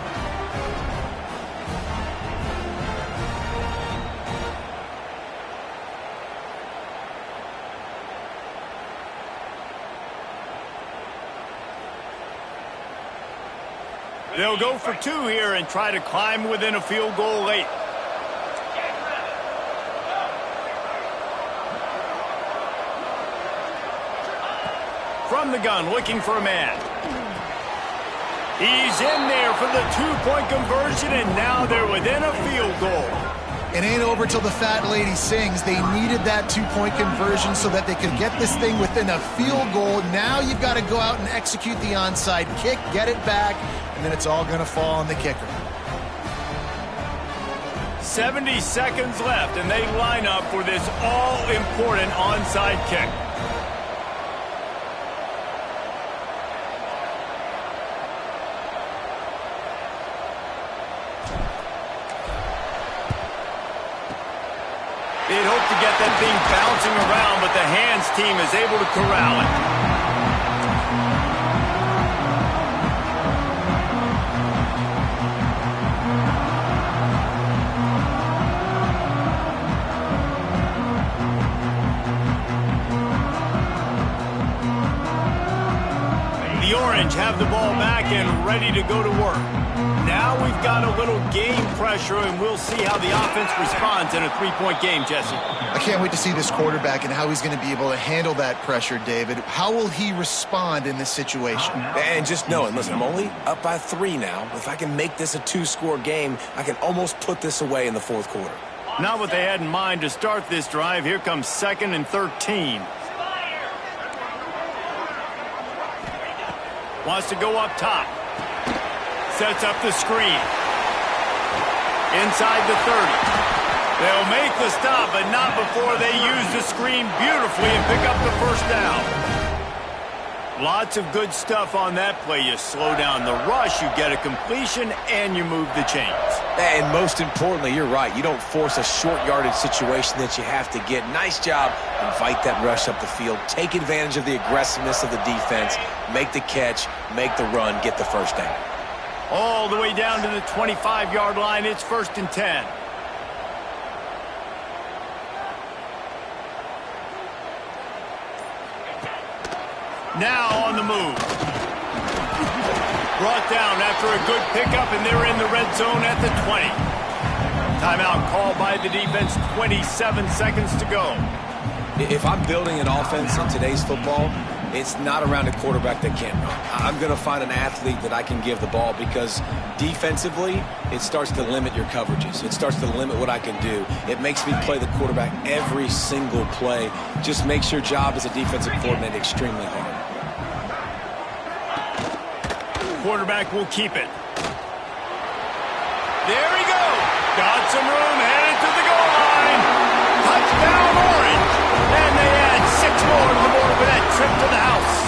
They'll go for 2 here and try to climb within a field goal late. From the gun, looking for a man. He's in there for the 2-point conversion, and now they're within a field goal. It ain't over till the fat lady sings. They needed that 2-point conversion so that they could get this thing within a field goal. Now you've got to go out and execute the onside kick, get it back, and then it's all going to fall on the kicker. 70 seconds left, and they line up for this all-important onside kick. They'd hope to get that thing bouncing around, but the hands team is able to corral it. The Orange have the ball back and ready to go to work. Now we've got a little game pressure, and we'll see how the offense responds in a 3-point game, Jesse. I can't wait to see this quarterback and how he's going to be able to handle that pressure, David. How will he respond in this situation? And just knowing, listen, I'm only up by 3 now. If I can make this a 2-score game, I can almost put this away in the 4th quarter. Not what they had in mind to start this drive. Here comes 2nd and 13. Wants to go up top. Sets up the screen. Inside the 30. They'll make the stop, but not before they use the screen beautifully and pick up the first down. Lots of good stuff on that play. You slow down the rush, you get a completion, and you move the chains. And most importantly, you're right. You don't force a short yardage situation that you have to get. Nice job. Invite that rush up the field. Take advantage of the aggressiveness of the defense. Make the catch. Make the run. Get the first down. All the way down to the 25-yard line. It's 1st and 10. Now on the move. Brought down after a good pickup, and they're in the red zone at the 20. Timeout called by the defense, 27 seconds to go. If I'm building an offense in today's football, it's not around a quarterback that can't run. I'm going to find an athlete that I can give the ball because defensively, it starts to limit your coverages. It starts to limit what I can do. It makes me play the quarterback every single play. Just makes your job as a defensive coordinator extremely hard. Quarterback will keep it. There he goes. Got some room, headed to the goal line. Touchdown, Orange. And they add 6 more to the board with that trip to the house.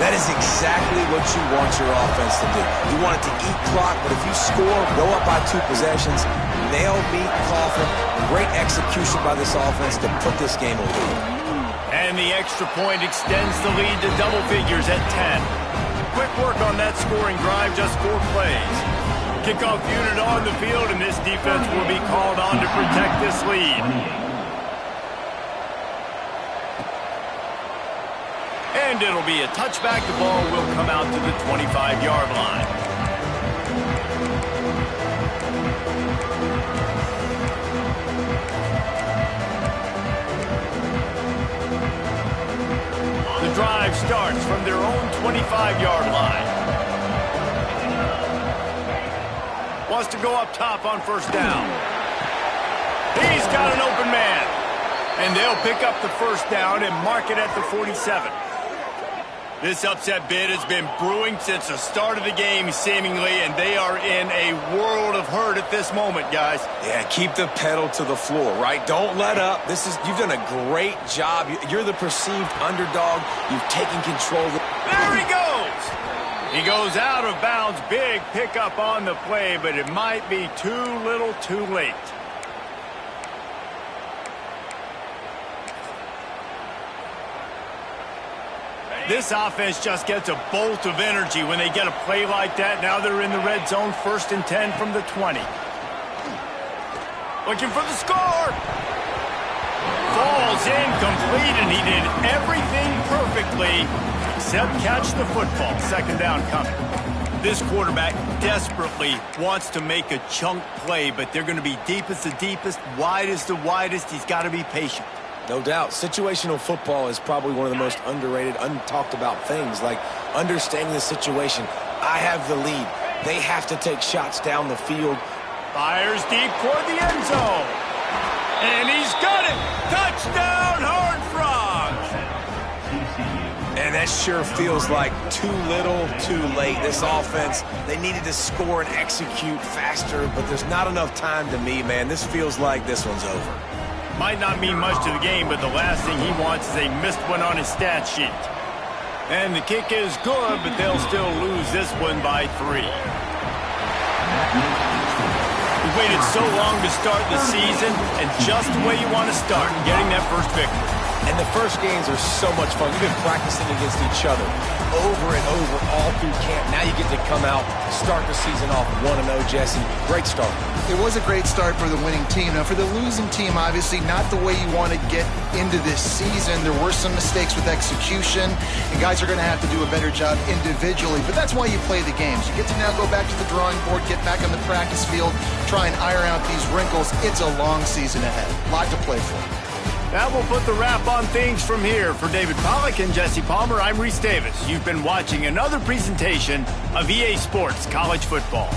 That is exactly what you want your offense to do. You want it to eat clock, but if you score, go up by 2 possessions, nail, beat, coffin. Great execution by this offense to put this game away. And the extra point extends the lead to double figures at 10. Quick work on that scoring drive, just 4 plays. Kickoff unit on the field, and this defense will be called on to protect this lead. And it'll be a touchback. The ball will come out to the 25-yard line. The drive starts from their own 25-yard line. Wants to go up top on first down. He's got an open man. And they'll pick up the first down and mark it at the 47. This upset bid has been brewing since the start of the game, seemingly, and they are in a world of hurt at this moment, guys. Yeah, keep the pedal to the floor, right? Don't let up. You've done a great job. You're the perceived underdog. You've taken control. There he goes. He goes out of bounds. Big pickup on the play, but it might be too little too late. This offense just gets a bolt of energy when they get a play like that. Now they're in the red zone, 1st and 10 from the 20. Looking for the score. Falls incomplete, and he did everything perfectly except catch the football. 2nd down coming. This quarterback desperately wants to make a chunk play, but they're going to be deep as the deepest, wide as the widest. He's got to be patient. No doubt. Situational football is probably one of the most underrated, untalked about things, like understanding the situation. I have the lead. They have to take shots down the field. Fires deep toward the end zone. And he's got it. Touchdown, Horned Frogs. And that sure feels like too little, too late. This offense, they needed to score and execute faster, but there's not enough time to me, man. This feels like this one's over. Might not mean much to the game, but the last thing he wants is a missed one on his stat sheet. And the kick is good, but they'll still lose this one by 3. We've waited so long to start the season, and just the way you want to start, getting that first victory. And the first games are so much fun. You've been practicing against each other over and over all through camp. Now you get to come out, start the season off 1-0, Jesse. Great start. It was a great start for the winning team. Now, for the losing team, obviously not the way you want to get into this season. There were some mistakes with execution, and guys are going to have to do a better job individually. But that's why you play the games. You get to now go back to the drawing board, get back on the practice field, try and iron out these wrinkles. It's a long season ahead. A lot to play for. That will put the wrap on things from here. For David Pollack and Jesse Palmer, I'm Reese Davis. You've been watching another presentation of EA Sports College Football.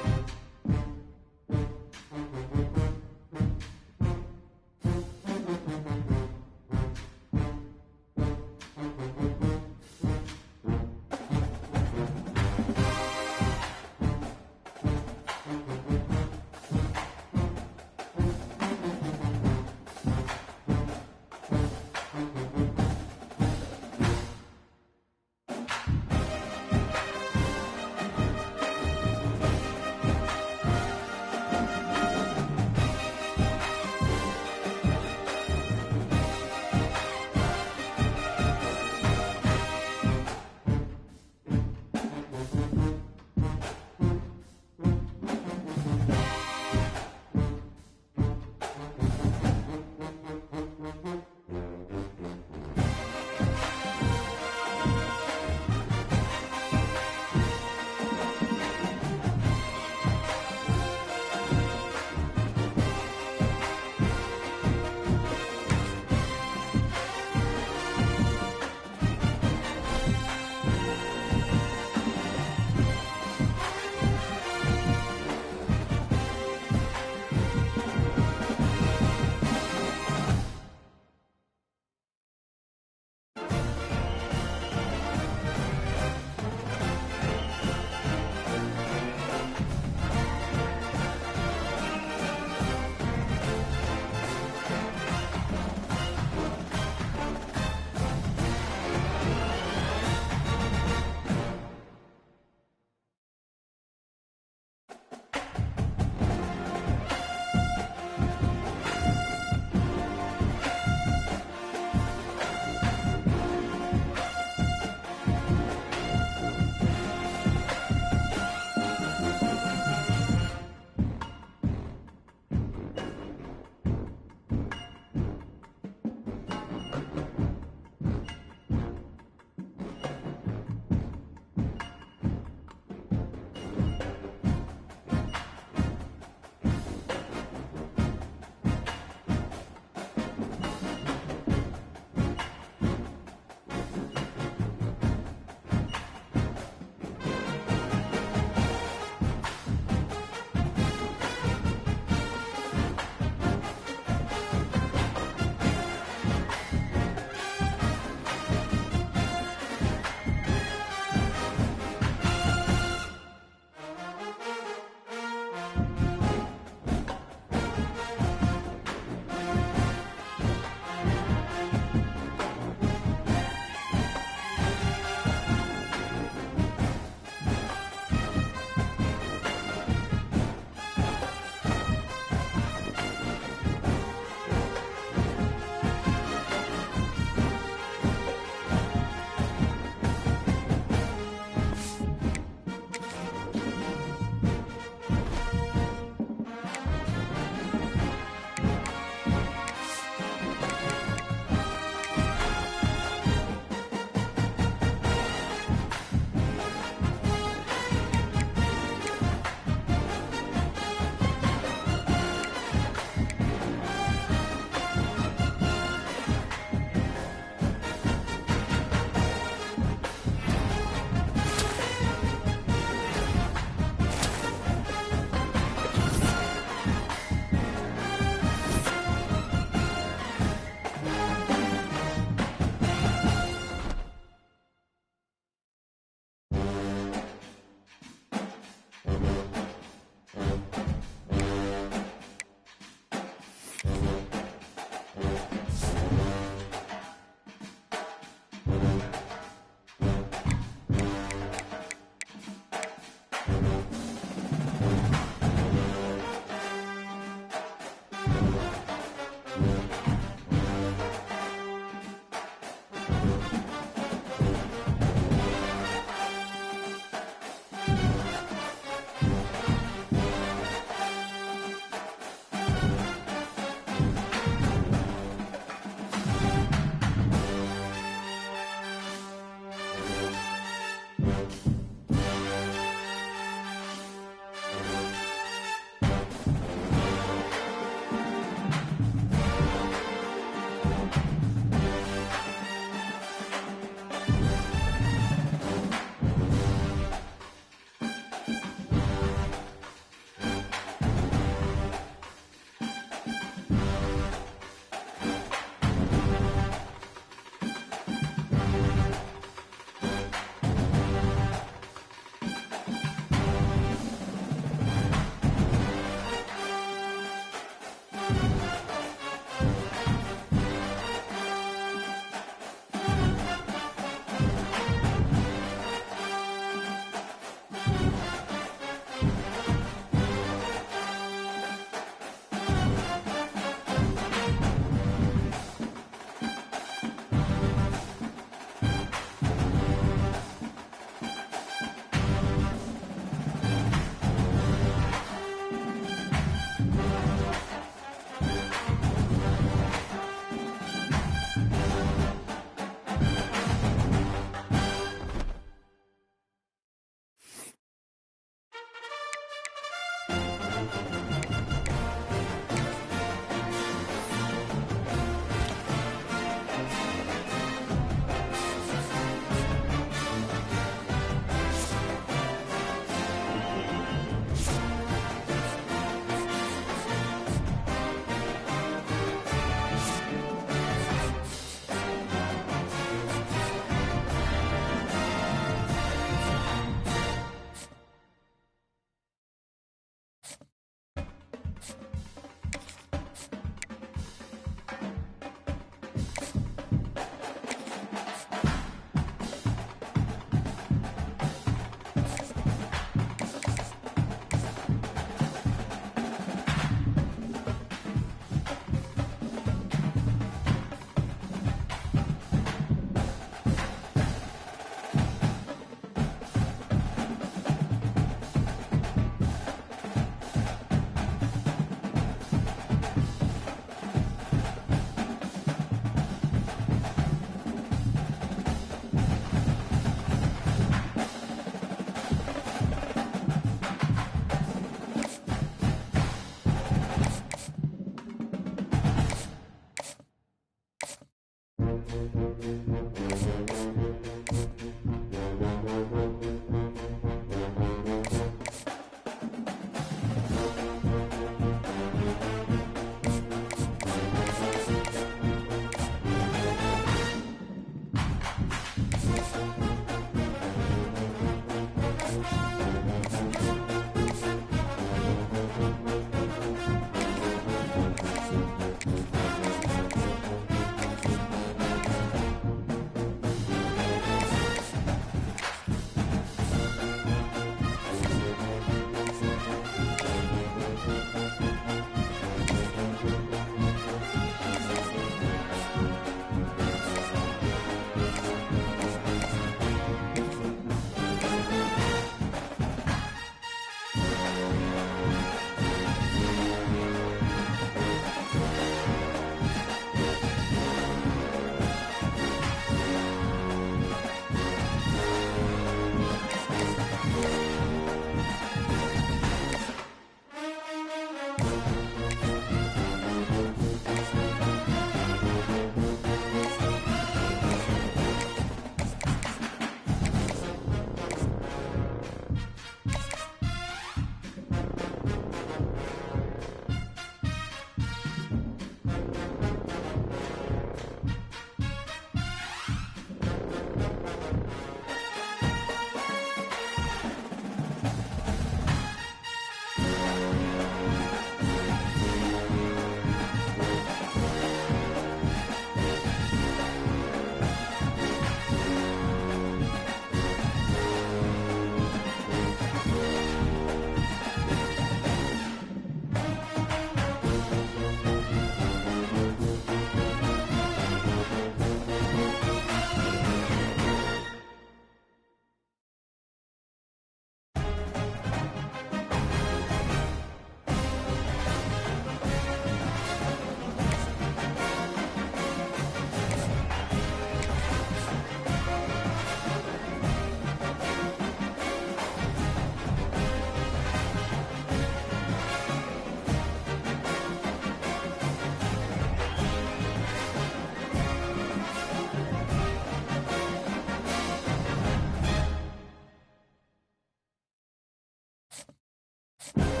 it.